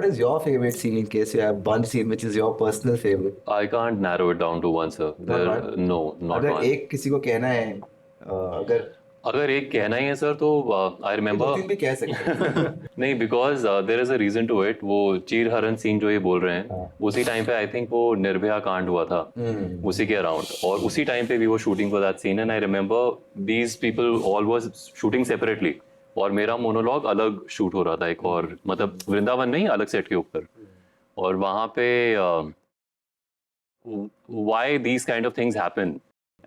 What is your favorite scene in case you have one scene which is your personal favorite? I can't narrow it down to one, sir. one? No, not अगर one. एक किसी को कहना है अगर अगर एक कहना ही है सर तो आई दो रिमेम्बर तीन भी कह सकते हैं। नहीं, because there is a reason to it. वो चीर हरण सीन जो ये बोल रहे हैं, उसी टाइम पे आई थिंक वो निर्भया कांड हुआ था, उसी के अराउंड, और उसी टाइम पे we were shooting for that scene. And I remember these people all was shooting separately, और मेरा मोनोलॉग अलग शूट हो रहा था एक और, मतलब वृंदावन में ही अलग सेट के ऊपर. और वहाँ पे why these kind of things happen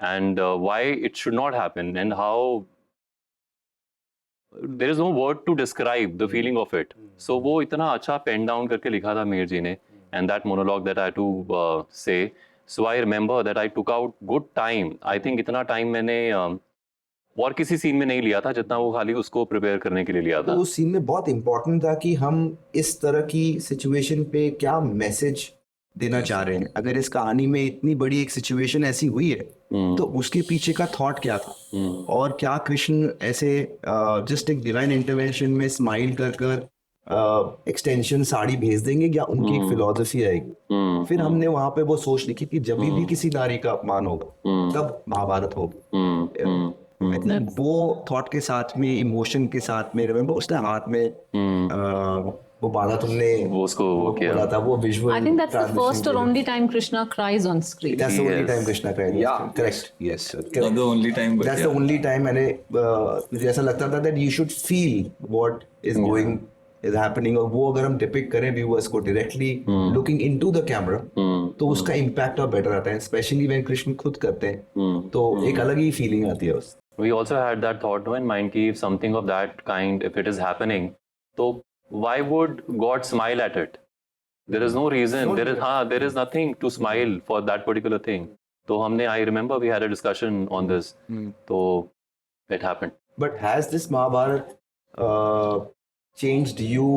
and why it should not happen, and how there is no word to describe the feeling of it. So वो इतना अच्छा पेन डाउन करके लिखा था मीर जी ने, and that monologue that I had to say. So I remember that I took out good time. I think इतना time मैंने और किसी सीन में नहीं लिया था जितना वो खाली उसको प्रिपेयर करने के लिए लिया था. तो उस सीन में बहुत इम्पोर्टेंट था कि हम इस तरह की सिचुएशन पे क्या मैसेज देना चाह रहे हैं. अगर इस कहानी में इतनी बड़ी एक सिचुएशन ऐसी हुई है तो उसके पीछे का थॉट क्या था, और क्या कृष्ण ऐसे जस्ट एक डिवाइन इंटरवेंशन में स्माइल कर कर एक्सटेंशन साड़ी भेज देंगे, या उनकी एक फिलोसफी आएगी. फिर हमने वहां पे वो सोच लिखी कि जब भी किसी नारी का अपमान होगा तब महाभारत होगी. वो थॉट के साथ में, इमोशन के साथ में, रिमेम्बर उसने हाथ में वो बाला तुमने वो उसको वो किया बोला था, वो visual. I think that's the first or only time Krishna cries on screen. That's the only Yes. time Krishna cried. Yeah. Correct. Yes, sir. Correct. Not the only time, but That's yeah. the only time मैंने मुझे ऐसा लगता था that you should feel what is going is happening, और वो अगर हम depict करें व्यूअर्स को directly looking into the camera तो उसका इम्पैक्ट और बेटर आता है, स्पेशली व्हेन कृष्ण खुद करते हैं तो एक अलग ही फीलिंग आती है उस. We also had that thought in mind कि if something of that kind, if it is happening, तो why would God smile at it? There is no reason. There is nothing to smile for that particular thing. तो हमने, I remember we had a discussion on this. तो it happened. But has this Mahabharat changed you?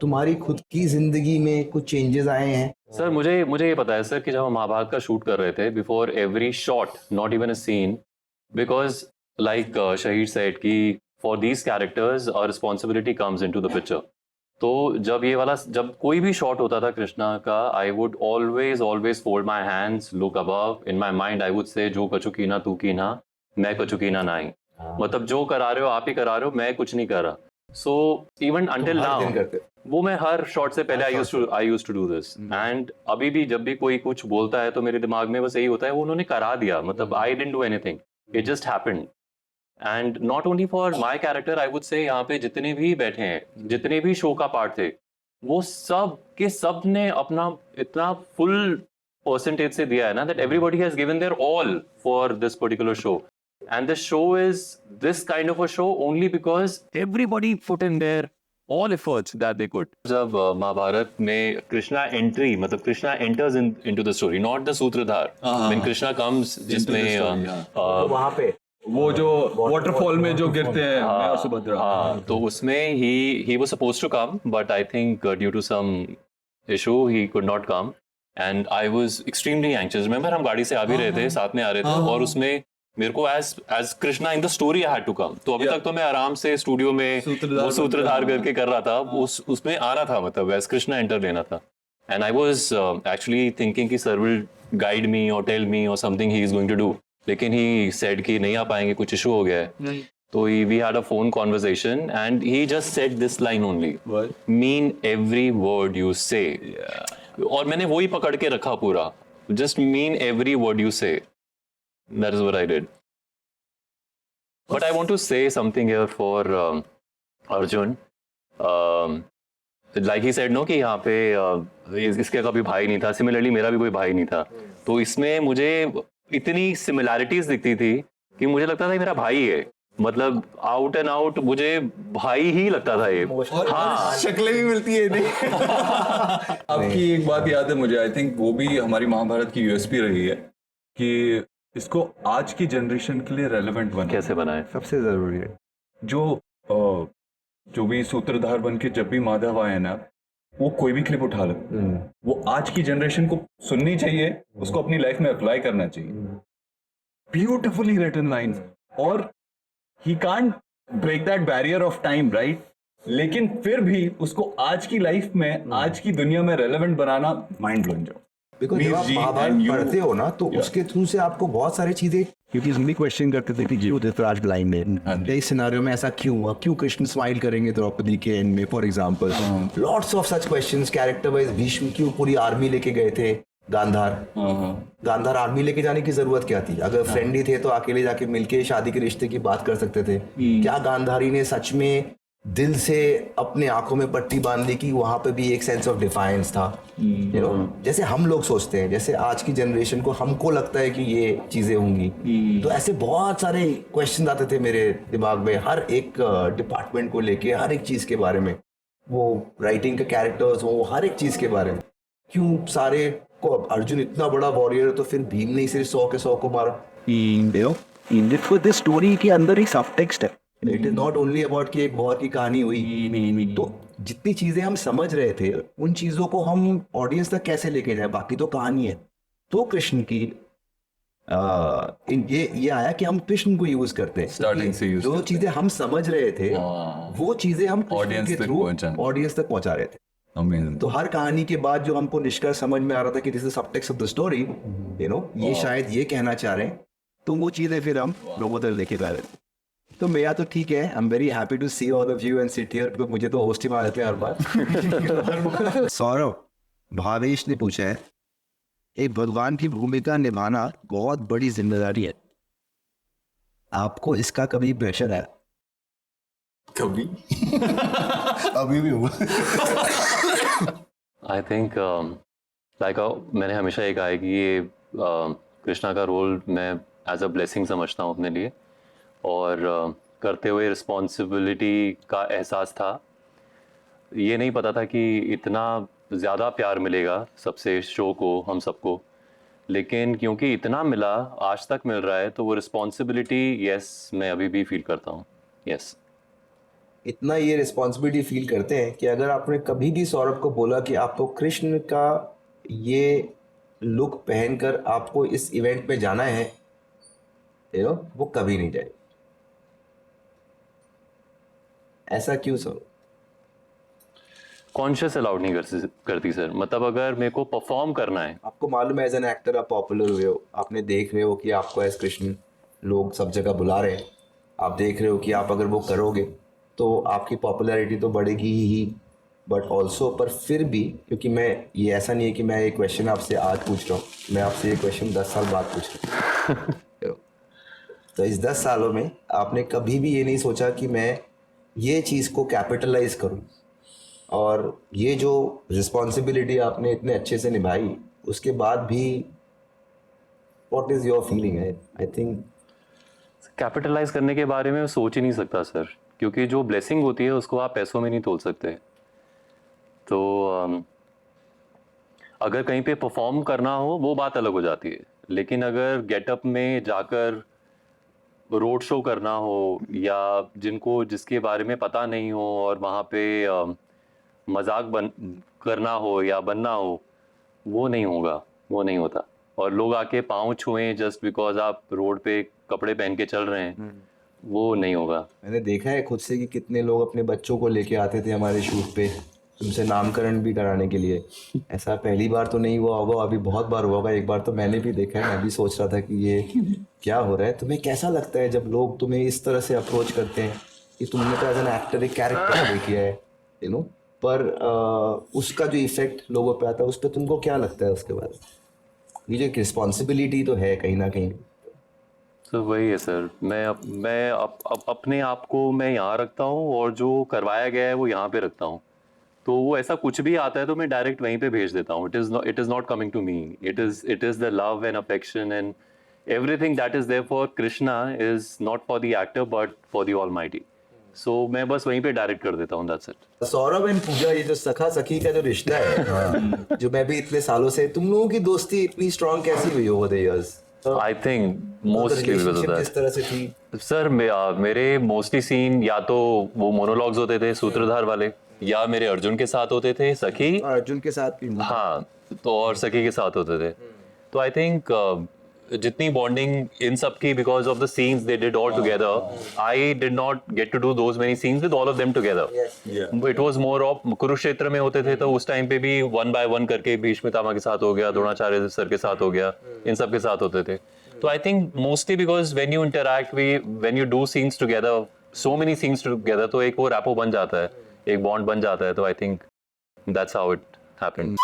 तुम्हारी खुद की जिंदगी में कुछ changes आए हैं? सर मुझे ये पता है सर कि जब हम महाभारत का शूट कर रहे थे, before every shot, not even a scene, because like Shahid said कि for these characters a responsibility comes into the picture. तो जब कोई भी शॉट होता था कृष्णा का, I would always fold my hands, look above. In my mind I would say जो कछु कीना तू कीना, मैं कछु कीना नहीं. मतलब जो करा रहे हो आप ही करा रहे हो, मैं कुछ नहीं कर रहा. So even until now वो मैं हर शॉट से पहले I used to do this. And अभी भी जब भी कोई कुछ बोलता है तो मेरे दिमाग में बस यही होता है, वो उन्होंने करा दिया, मतलब I didn't do anything. It just happened. And not only for my character, I would say यहाँ पे जितने भी बैठे हैं, जितने भी शो का पार्ट थे, वो सब के सब ने अपना इतना फुल परसेंटेज से दिया है ना, that everybody has given their all for this particular show. And the show is this kind of a show only because everybody put in their all efforts that they could. जब महाभारत में Krishna entry, मतलब Krishna enters into the story, not the सूत्रधार. When Krishna comes, जिसमें वहाँ पे वो जो waterfall में जो गिरते हैं और सुभद्रा, तो उसमें he was supposed to come, but I think due to some issue he could not come, and I was extremely anxious. Remember हम गाड़ी से आ भी रहे थे, साथ में आ रहे थे, और उसमें मेरे को as Krishna in the story I had to come. तो अभी तक तो मैं आराम से स्टूडियो में वो सूत्रधार करके कर रहा था, उसमें आना था, मतलब as Krishna enter लेना था. And I was actually thinking कि sir will guide me or tell me or something he is going to do. लेकिन he said कि नहीं आ पाएंगे, कुछ इशू हो गया है. तो we had a phone conversation and he just said this line only. What? Mean every word you say. और मैंने वही पकड़ के रखा पूरा. Just mean every word you say. That is what I did. But I want to say something here for Arjun. Like he said no कि यहाँ पे इसके कभी भाई नहीं था. Similarly मेरा भी कोई भाई नहीं था. तो इसमें मुझे इतनी सिमिलैरिटीज दिखती थी कि मुझे लगता था मेरा भाई है, मतलब आउट एंड आउट मुझे भाई ही लगता था ये. हाँ, शक्लें भी मिलती है नहीं. आपकी एक बात याद है मुझे, आई थिंक वो भी हमारी महाभारत की यूएसपी रही है कि इसको आज की जनरेशन के लिए रेलेवेंट बना. कैसे बनाए, सबसे जरूरी है. जो भी सूत्रधार बन के जब भी माधव आए ना, वो कोई भी क्लिप उठा लो, वो आज की जनरेशन को सुननी चाहिए, उसको अपनी लाइफ में अप्लाई करना चाहिए. ब्यूटिफुली रिटन लाइंस, और he can't break that barrier of time, right? लेकिन फिर भी उसको आज की लाइफ में, आज की दुनिया में relevant banana mind blowing job. Because जब आप महाभारत पढ़ते हो ना तो उसके थ्रू से आपको बहुत सारी चीजें, क्योंकि हम भी क्वेश्चन करते थे कि क्यों धृतराज ब्लाइंड है, कई सिनारियो में ऐसा क्यों हुआ, क्यों कृष्ण स्माइल करेंगे द्रौपदी के एंड में, for example lots of such questions. Character wise Bhishma क्यों पूरी आर्मी लेके गए थे गांधार आर्मी लेके जाने की जरूरत क्या थी? अगर फ्रेंड ही थे तो अकेले जाके मिलके शादी के रिश्ते की बात कर सकते थे। क्या गांधारी ने सच में दिल से अपने आंखों में पट्टी बांध ली कि वहां पे भी एक सेंस ऑफ डिफायंस था? यू नो, जैसे हम लोग सोचते हैं, जैसे आज की जनरेशन को हमको लगता है कि ये चीजें होंगी, तो ऐसे बहुत सारे क्वेश्चन आते थे मेरे दिमाग में हर एक डिपार्टमेंट को लेके, हर एक चीज के बारे में, वो राइटिंग के कैरेक्टर्स हो, हर एक चीज के बारे में। क्यों सारे को, अर्जुन इतना बड़ा वॉरियर है तो फिर भीम ने सिर्फ 100 के 100 को मारा? दिस स्टोरी के अंदर एक सब टेक्स्ट है। It is not only about कि एक वॉर की कहानी हुई। तो जितनी चीजें हम समझ रहे थे उन चीजों को हम ऑडियंस तक कैसे लेके जाए, बाकी तो कहानी है। तो कृष्ण की ये आया कि हम कृष्ण को यूज करते हैं, स्टार्टिंग से यूज जो चीजें हम समझ रहे थे वो चीजें हम Audience के तक थ्रू पहुंचाना। ऑडियंस तक पहुंचा रहे थे। Amazing. तो हर कहानी के बाद जो हमको निष्कर्ष समझ में आ रहा था कि this is subtext of the story, you know, ये शायद ये कहना चाह रहे हैं, तो वो चीजें फिर हम लोगों तक लेके जा रहे थे। तो मेरा तो ठीक है, I am very happy to see all of you and sit here, because मुझे तो होस्ट ही मार देते हैं हर बार। सौरभ, भावेश ने पूछा है, एक भगवान की भूमिका निभाना बहुत बड़ी जिम्मेदारी है, आपको इसका कभी प्रेशर है? कभी अभी भी हुआ? आई थिंक मैंने हमेशा ये कहा है कि ये कृष्णा का रोल मैं एज अ ब्लेसिंग समझता हूँ अपने लिए, और करते हुए रिस्पॉन्सिबिलिटी का एहसास था। ये नहीं पता था कि इतना ज़्यादा प्यार मिलेगा सबसे शो को, हम सबको, लेकिन क्योंकि इतना मिला, आज तक मिल रहा है, तो वो रिस्पॉन्सिबिलिटी यस मैं अभी भी फील करता हूँ। यस, इतना ये रिस्पॉन्सिबिलिटी फील करते हैं कि अगर आपने कभी भी सौरभ को बोला कि आपको कृष्ण का ये लुक पहनकर आपको इस इवेंट पे जाना है, यू नो, वो कभी नहीं जाए। ऐसा क्यों सर? कॉन्शियस अलाउड नहीं करती सर। मतलब अगर मेरे को परफॉर्म करना है, आपको मालूम है एज एन एक्टर आप पॉपुलर हुए हो, आपने देख रहे हो कि आपको एज कृष्ण लोग सब जगह बुला रहे हैं, आप देख रहे हो कि आप अगर वो करोगे तो आपकी पॉपुलैरिटी तो बढ़ेगी ही, बट ऑल्सो, पर फिर भी, क्योंकि मैं, ये ऐसा नहीं है कि मैं ये क्वेश्चन आपसे आज पूछ रहा हूँ, मैं आपसे ये क्वेश्चन 10 साल बाद पूछ रहा हूँ। तो इस 10 सालों में आपने कभी भी ये नहीं सोचा कि मैं ये चीज़ को कैपिटलाइज करूँ, और ये जो रिस्पॉन्सिबिलिटी आपने इतने अच्छे से निभाई, उसके बाद भी व्हाट इज़ योर फीलिंग है? आई थिंक कैपिटलाइज करने के बारे में सोच ही नहीं सकता सर, क्योंकि जो ब्लेसिंग होती है उसको आप पैसों में नहीं तोल सकते। तो अगर कहीं पे परफॉर्म करना हो वो बात अलग हो जाती है, लेकिन अगर गेटअप में जाकर रोड शो करना हो, या जिसके बारे में पता नहीं हो और वहाँ पे मजाक करना हो या बनना हो, वो नहीं होगा, वो नहीं होता। और लोग आके पाँव छुएं जस्ट बिकॉज आप रोड पे कपड़े पहन के चल रहे हैं, वो नहीं होगा। मैंने देखा है खुद से कि कितने लोग अपने बच्चों को लेके आते थे हमारे शूट पे, उनसे नामकरण भी कराने के लिए। ऐसा पहली बार तो नहीं हुआ होगा, अभी बहुत बार हुआ होगा। एक बार तो मैंने भी देखा है, मैं भी सोच रहा था कि ये क्या हो रहा है। तुम्हें कैसा लगता है जब लोग तुम्हें इस तरह से अप्रोच करते हैं कि तुमने तो एज एन एक्टर एक कैरेक्टर प्ले किया है, यू नो, पर उसका जो इफेक्ट लोगों पे आता है, उस पर तुमको क्या लगता है उसके बाद? ये जो रिस्पॉन्सिबिलिटी तो है कहीं ना कहीं। तो वही है सर, मैं अपने आप को मैं यहाँ रखता हूँ, और जो करवाया गया है वो यहाँ पे रखता हूँ। तो वो ऐसा कुछ भी आता है तो मैं डायरेक्ट वहीं पे भेज देता हूँ। It is not coming to me, it is the love and affection and everything that is there for Krishna is not for the actor but for the almighty. So मैं बस वहीं पे डायरेक्ट कर देता हूँ, that's it. Saurabh and Pooja, ये जो सखा सखी का जो रिश्ता है, जो मैं भी इतने सालों से, तुम लोगों की दोस्ती इतनी स्ट्रांग कैसी हुई over the years? I think mostly because of किस तरह से थी सर? मेरे मोस्टली सीन या तो वो मोनोलॉग्स होते थे सूत्रधार वाले, या मेरे अर्जुन के साथ होते थे, सखी, अर्जुन के साथ भी? हाँ, तो और सखी के साथ होते थे। तो आई थिंक जितनी बॉन्डिंग इन सब की because of the scenes they did all together, I did not get to do those many scenes with all of them together. It was more of Kurukshetra में होते थे तो उस टाइम पे भी 1 by 1 करके भीष्म पितामह के साथ हो गया, द्रोणाचार्य सर के साथ हो गया, इन सब के साथ होते थे। तो I think mostly because when you interact when you do scenes together, so many scenes together, तो एक वो रैपो बन जाता है, एक बॉन्ड बन जाता है। तो I think that's how it happened.